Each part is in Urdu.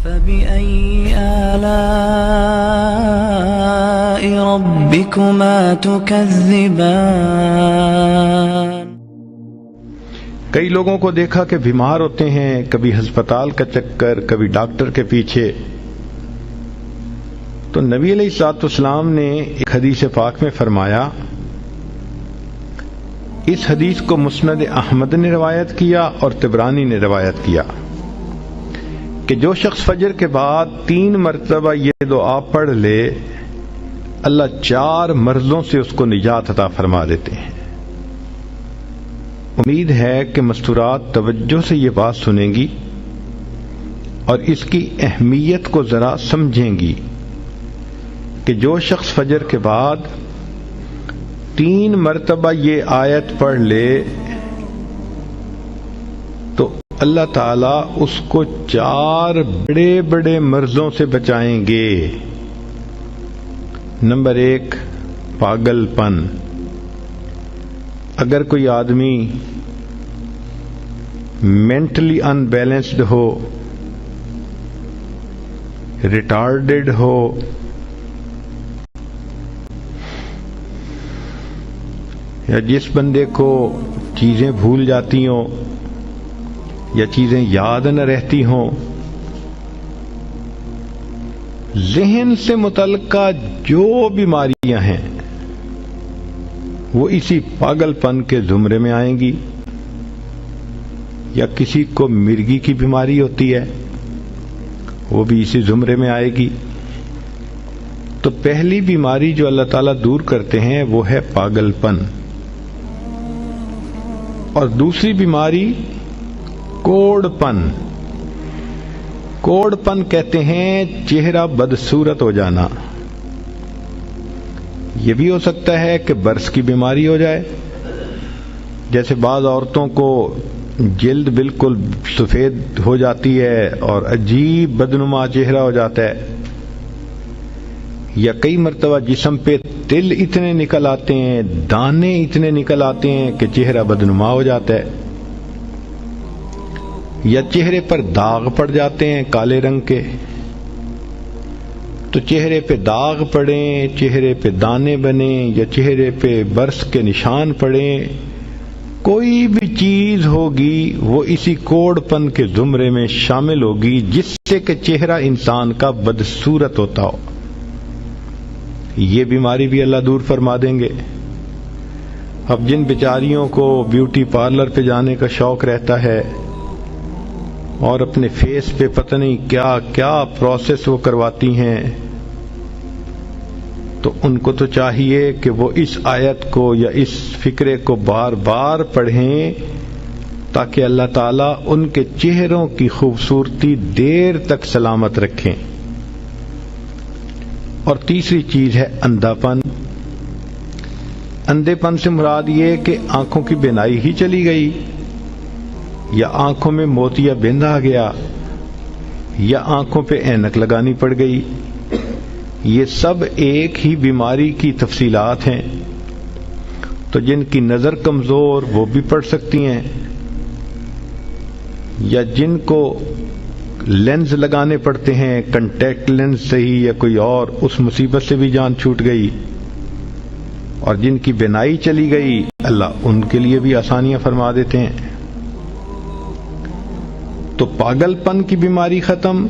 فبأي آلاء ربكما تكذبان؟ کئی لوگوں کو دیکھا کہ بیمار ہوتے ہیں، کبھی ہسپتال کا چکر، کبھی ڈاکٹر کے پیچھے. تو نبی علیہ الصلوۃ والسلام نے ایک حدیث پاک میں فرمایا، اس حدیث کو مسند احمد نے روایت کیا اور طبرانی نے روایت کیا کہ جو شخص فجر کے بعد 3 مرتبہ یہ دعا پڑھ لے، اللہ 4 مرضوں سے اس کو نجات عطا فرما دیتے ہیں. امید ہے کہ مستورات توجہ سے یہ بات سنیں گی اور اس کی اہمیت کو ذرا سمجھیں گی کہ جو شخص فجر کے بعد 3 مرتبہ یہ آیت پڑھ لے تو اللہ تعالیٰ اس کو 4 بڑے بڑے مرضوں سے بچائیں گے. نمبر 1، پاگل پن. اگر کوئی آدمی مینٹلی ان بیلنسڈ ہو، ریٹارڈڈ ہو، یا جس بندے کو چیزیں بھول جاتی ہوں یا چیزیں یاد نہ رہتی ہوں، ذہن سے متعلقہ جو بیماریاں ہیں وہ اسی پاگل پن کے زمرے میں آئیں گی. یا کسی کو مرگی کی بیماری ہوتی ہے، وہ بھی اسی زمرے میں آئے گی. تو پہلی بیماری جو اللہ تعالیٰ دور کرتے ہیں وہ ہے پاگل پن، اور دوسری بیماری کوڑ پن. کوڑ پن کہتے ہیں چہرہ بدصورت ہو جانا. یہ بھی ہو سکتا ہے کہ برس کی بیماری ہو جائے، جیسے بعض عورتوں کو جلد بالکل سفید ہو جاتی ہے اور عجیب بدنما چہرہ ہو جاتا ہے، یا کئی مرتبہ جسم پہ تل اتنے نکل آتے ہیں، دانے اتنے نکل آتے ہیں کہ چہرہ بدنما ہو جاتا ہے، یا چہرے پر داغ پڑ جاتے ہیں کالے رنگ کے. تو چہرے پہ داغ پڑیں، چہرے پہ دانے بنیں، یا چہرے پہ برس کے نشان پڑیں، کوئی بھی چیز ہوگی وہ اسی کوڑ پن کے زمرے میں شامل ہوگی جس سے کہ چہرہ انسان کا بدصورت ہوتا ہو. یہ بیماری بھی اللہ دور فرما دیں گے. اب جن بیچاریوں کو بیوٹی پارلر پہ جانے کا شوق رہتا ہے اور اپنے فیس پہ پتہ نہیں کیا کیا پروسیس وہ کرواتی ہیں، تو ان کو تو چاہیے کہ وہ اس آیت کو یا اس فکرے کو بار بار پڑھیں تاکہ اللہ تعالیٰ ان کے چہروں کی خوبصورتی دیر تک سلامت رکھیں. اور تیسری چیز ہے اندھا پن. اندھے پن سے مراد یہ کہ آنکھوں کی بینائی ہی چلی گئی، یا آنکھوں میں موتیا بند آ گیا، یا آنکھوں پہ اینک لگانی پڑ گئی. یہ سب ایک ہی بیماری کی تفصیلات ہیں. تو جن کی نظر کمزور وہ بھی پڑھ سکتی ہیں، یا جن کو لینز لگانے پڑتے ہیں، کنٹیکٹ لینز صحیح یا کوئی اور، اس مصیبت سے بھی جان چھوٹ گئی. اور جن کی بینائی چلی گئی اللہ ان کے لیے بھی آسانیاں فرما دیتے ہیں. تو پاگل پن کی بیماری ختم،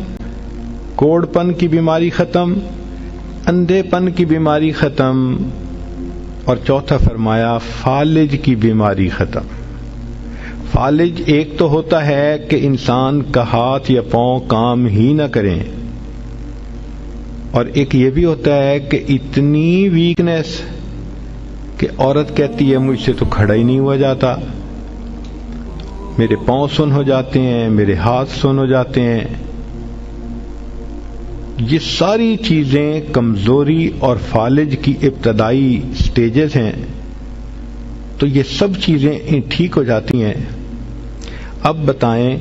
کوڑ پن کی بیماری ختم، اندھے پن کی بیماری ختم، اور چوتھا فرمایا فالج کی بیماری ختم. فالج ایک تو ہوتا ہے کہ انسان کا ہاتھ یا پاؤں کام ہی نہ کریں، اور ایک یہ بھی ہوتا ہے کہ اتنی ویکنیس کہ عورت کہتی ہے مجھ سے تو کھڑا ہی نہیں ہوا جاتا، میرے پاؤں سن ہو جاتے ہیں، میرے ہاتھ سن ہو جاتے ہیں. یہ ساری چیزیں کمزوری اور فالج کی ابتدائی سٹیجز ہیں. تو یہ سب چیزیں ٹھیک ہو جاتی ہیں. اب بتائیں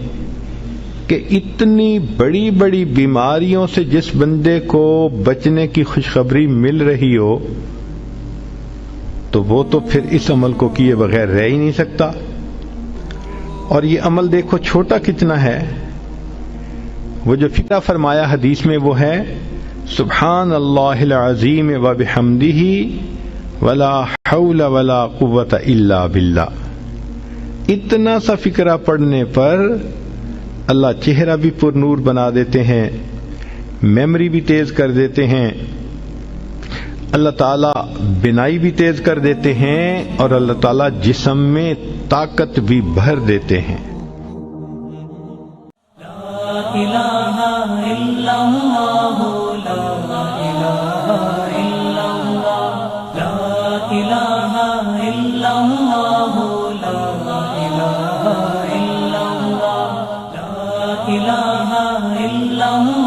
کہ اتنی بڑی بڑی بیماریوں سے جس بندے کو بچنے کی خوشخبری مل رہی ہو، تو وہ تو پھر اس عمل کو کیے بغیر رہ ہی نہیں سکتا. اور یہ عمل دیکھو چھوٹا کتنا ہے. وہ جو فکرہ فرمایا حدیث میں وہ ہے سبحان اللہ العظیم و بحمدہ ولا حول ولا قوت الا باللہ. اتنا سا فکرہ پڑھنے پر اللہ چہرہ بھی پر نور بنا دیتے ہیں، میموری بھی تیز کر دیتے ہیں، اللہ تعالیٰ بینائی بھی تیز کر دیتے ہیں، اور اللہ تعالیٰ جسم میں طاقت بھی بھر دیتے ہیں. لا الہ الا اللہ لا الہ الا اللہ لا الہ الا اللہ لا الہ الا اللہ لا الہ الا اللہ